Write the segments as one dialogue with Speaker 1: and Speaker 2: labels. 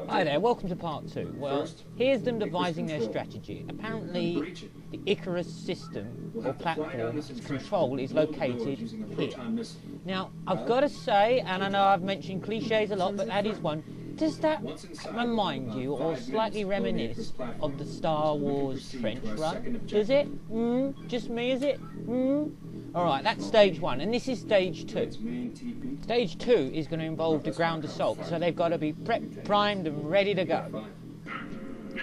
Speaker 1: Hi there, welcome to part 2. Well, here's them devising their strategy. Apparently, the Icarus system, or platform, control is located here. Now, I've got to say, and I know I've mentioned cliches a lot, but that is one, does that remind you, or slightly reminisce, of the Star Wars trench run? Does it? Just me, is it? Alright, that's stage 1, and this is stage 2. Stage 2 is going to involve the ground assault, so they've got to be prepped, primed and ready to go.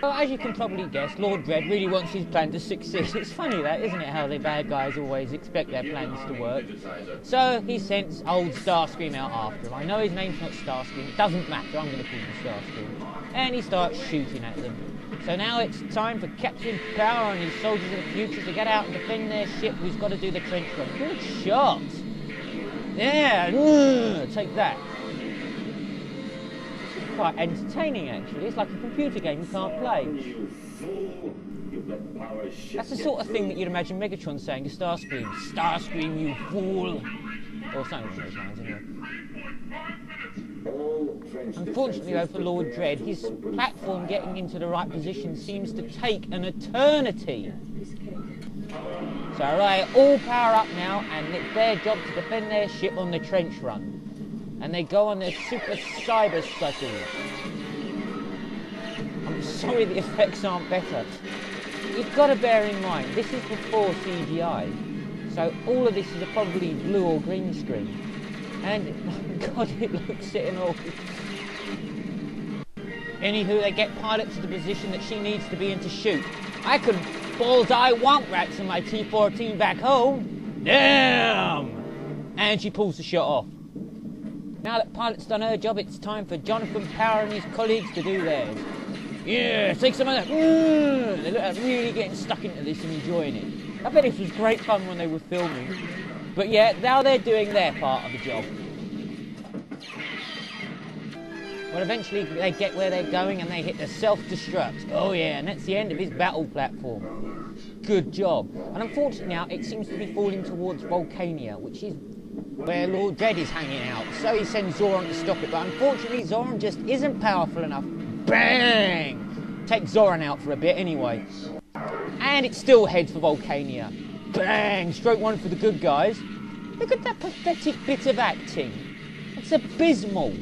Speaker 1: Well, as you can probably guess, Lord Dregg really wants his plan to succeed. It's funny that, isn't it, how the bad guys always expect their plans to work. So he sends old Starscream out after him. I know his name's not Starscream, it doesn't matter, I'm going to call him Starscream. And he starts shooting at them. So now it's time for Captain Power and his soldiers of the future to get out and defend their ship who's got to do the trench run. Good shot! Yeah, take that. This is quite entertaining actually, it's like a computer game you can't play. That's the sort of thing that you'd imagine Megatron saying to Starscream. Starscream, you fool! Or something along those lines anyway. Unfortunately though for Lord Dregg, his platform getting into the right position seems to take an eternity. So right, all power up now, and it's their job to defend their ship on the trench run. And they go on their super cyber shuttle. I'm sorry the effects aren't better. You've got to bear in mind, this is before CGI. So all of this is probably blue or green screen. And, God, it looks it and all. Anywho, they get Pilot to the position that she needs to be in to shoot. I could balls I want rats in my T-14 back home. Damn! And she pulls the shot off. Now that Pilot's done her job, it's time for Jonathan Power and his colleagues to do theirs. Yeah, take some of that. They look like really getting stuck into this and enjoying it. I bet this was great fun when they were filming. But yeah, now they're doing their part of the job. Well, eventually they get where they're going and they hit the self-destruct. Oh yeah, and that's the end of his battle platform. Good job. And unfortunately now it seems to be falling towards Volcania, which is where Lord Dregg is hanging out. So he sends Zoran to stop it, but unfortunately Zoran just isn't powerful enough. Bang! Takes Zoran out for a bit anyway. And it still heads for Volcania. Bang! Stroke one for the good guys. Look at that pathetic bit of acting. It's abysmal.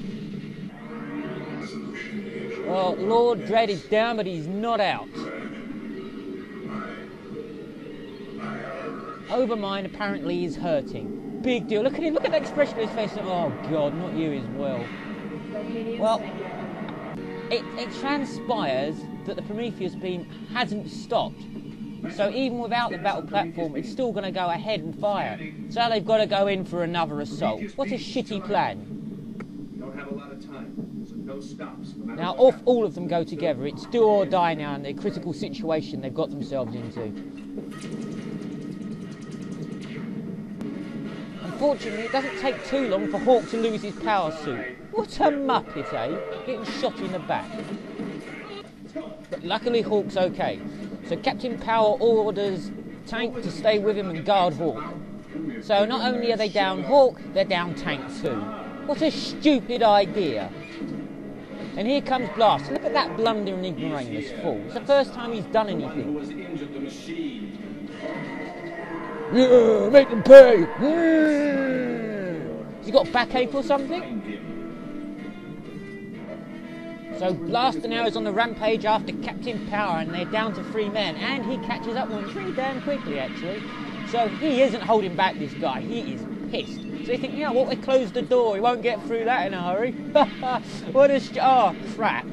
Speaker 1: Well, Lord Dregg is down, but he's not out. Overmind apparently is hurting. Big deal. Look at him. Look at that expression on his face. Oh, God, not you as well. Well, it transpires that the Prometheus beam hasn't stopped. So even without the battle platform, it's still going to go ahead and fire. So they've got to go in for another assault. What a shitty plan.
Speaker 2: We don't have a lot of time, so no stops. No
Speaker 1: now, off all of them go together. It's do or die now in the critical situation they've got themselves into. Unfortunately, it doesn't take too long for Hawk to lose his power suit. What a muppet, eh? Getting shot in the back. But luckily, Hawk's okay. So Captain Power orders Tank to stay with him and guard Hawk. So not only are they down Hawk, they're down Tank too. What a stupid idea. And here comes Blast. Look at that blundering ignoramus fool. It's the first time he's done anything. Yeah, make them pay. Has he got backache or something? So Blaster now is on the rampage after Captain Power, and they're down to 3 men, and he catches up with them pretty damn quickly actually. So he isn't holding back, this guy, he is pissed. So you think, you know what, we closed the door, he won't get through that in a hurry. What a oh crap.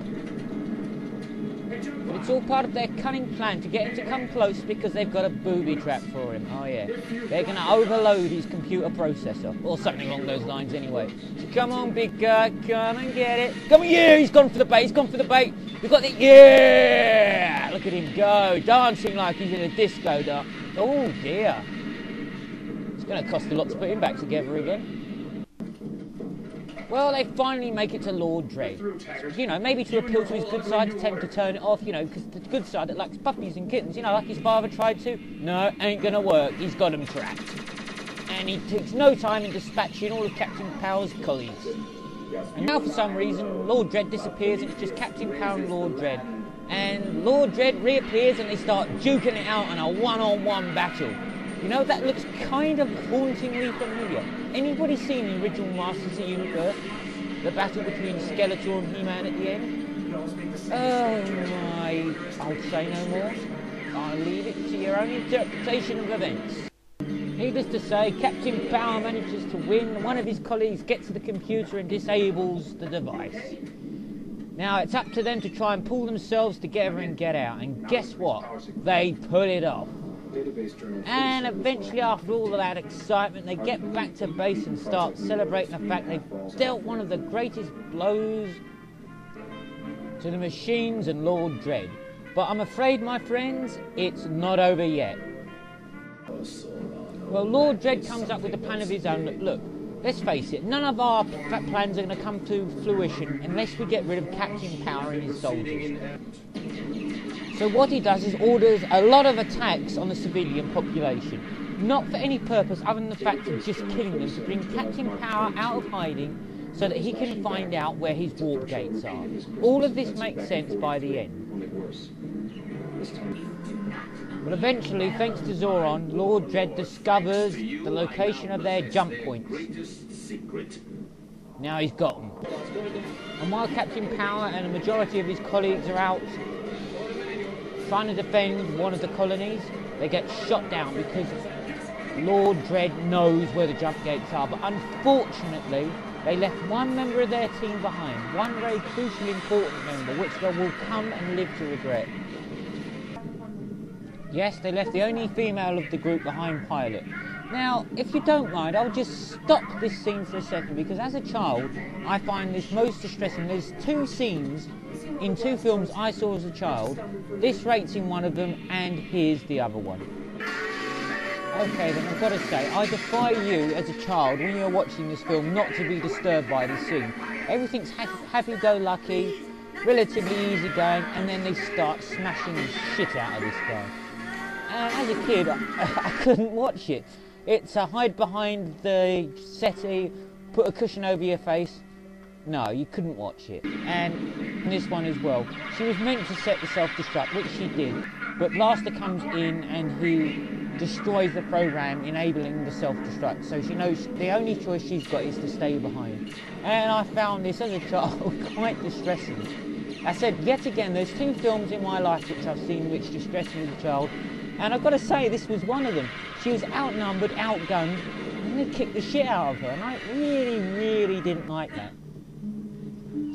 Speaker 1: But it's all part of their cunning plan to get him to come close because they've got a booby trap for him. Oh yeah, they're going to overload his computer processor, or something along those lines anyway. So come on big guy, come and get it. Come on, yeah, he's gone for the bait, he's gone for the bait. We've got it, yeah! Look at him go, dancing like he's in a disco dance. Oh dear. It's going to cost a lot to put him back together again. Well, they finally make it to Lord Dregg. You know, maybe to appeal to his good side, to tend to turn it off, you know, because the good side that likes puppies and kittens, you know, like his father tried to. No, ain't gonna work. He's got them trapped. And he takes no time in dispatching all of Captain Power's colleagues. And now for some reason, Lord Dregg disappears and it's just Captain Power and Lord Dregg. And Lord Dregg reappears and they start duking it out in a one-on-one battle. You know, that looks kind of hauntingly familiar. Anybody seen the original Masters of the Universe? The battle between Skeletor and He-Man at the end? Oh my, I'll say no more. I'll leave it to your own interpretation of events. Needless to say, Captain Power manages to win. One of his colleagues gets to the computer and disables the device. Now it's up to them to try and pull themselves together and get out. And guess what? They pull it off. And eventually, after all of that excitement, they get back to base and start celebrating the fact they've dealt one of the greatest blows to the machines and Lord Dregg. But I'm afraid, my friends, it's not over yet. Well, Lord Dregg comes up with a plan of his own. Look, let's face it, none of our plans are going to come to fruition unless we get rid of Captain Power and his soldiers. So what he does is orders a lot of attacks on the civilian population, not for any purpose other than the fact of just killing them, to bring Captain Power out of hiding so that he can find out where his warp gates are. All of this makes sense by the end. But eventually, thanks to Zoron, Lord Dregg discovers the location of their jump points. Now he's got them. And while Captain Power and a majority of his colleagues are out trying to defend one of the colonies, they get shot down because Lord Dregg knows where the jump gates are. But unfortunately, they left one member of their team behind, one very crucial, important member, which they will come and live to regret. Yes, they left the only female of the group behind, Pilot. Now, if you don't mind, I'll just stop this scene for a second, because as a child, I find this most distressing. There's two scenes in two films I saw as a child. This rates in one of them, and here's the other one. Okay, then I've got to say, I defy you as a child, when you're watching this film, not to be disturbed by this scene. Everything's happy-go-lucky, relatively easygoing, and then they start smashing the shit out of this guy. And as a kid, I couldn't watch it. It's a hide behind the settee, put a cushion over your face. No, you couldn't watch it. And this one as well. She was meant to set the self-destruct, which she did. But Blaster comes in and he destroys the program, enabling the self-destruct. So she knows the only choice she's got is to stay behind. And I found this as a child quite distressing. I said, yet again, there's two films in my life which I've seen which distressed me as a child. And I've got to say, this was one of them. She was outnumbered, outgunned, and they kicked the shit out of her. And I really, really didn't like that.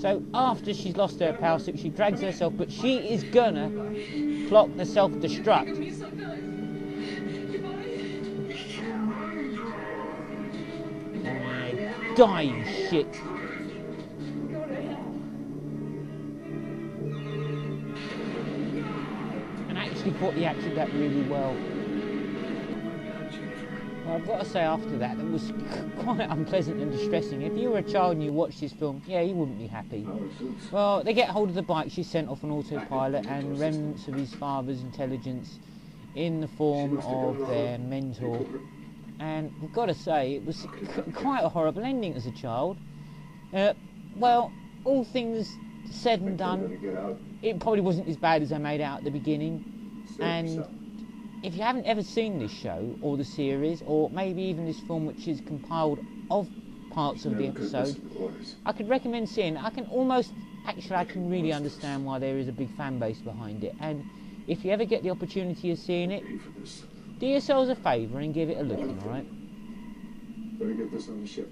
Speaker 1: So after she's lost her power suit, she drags herself, but she is gonna clock the self-destruct. Dying shit. And I actually thought he acted that really well. Well, I've got to say after that, it was quite unpleasant and distressing. If you were a child and you watched this film, yeah, you wouldn't be happy. Well, they get hold of the bike she's sent off on autopilot, and remnants of his father's intelligence in the form of their mentor. And I've got to say, it was quite a horrible ending as a child. Well, all things said and done, it probably wasn't as bad as I made out at the beginning. And if you haven't ever seen this show, or the series, or maybe even this film which is compiled of parts of the episode, I could recommend seeing it. I can really understand why there is a big fan base behind it. And if you ever get the opportunity of seeing it, do yourselves a favour and give it a look, alright?
Speaker 2: Better get this on the ship.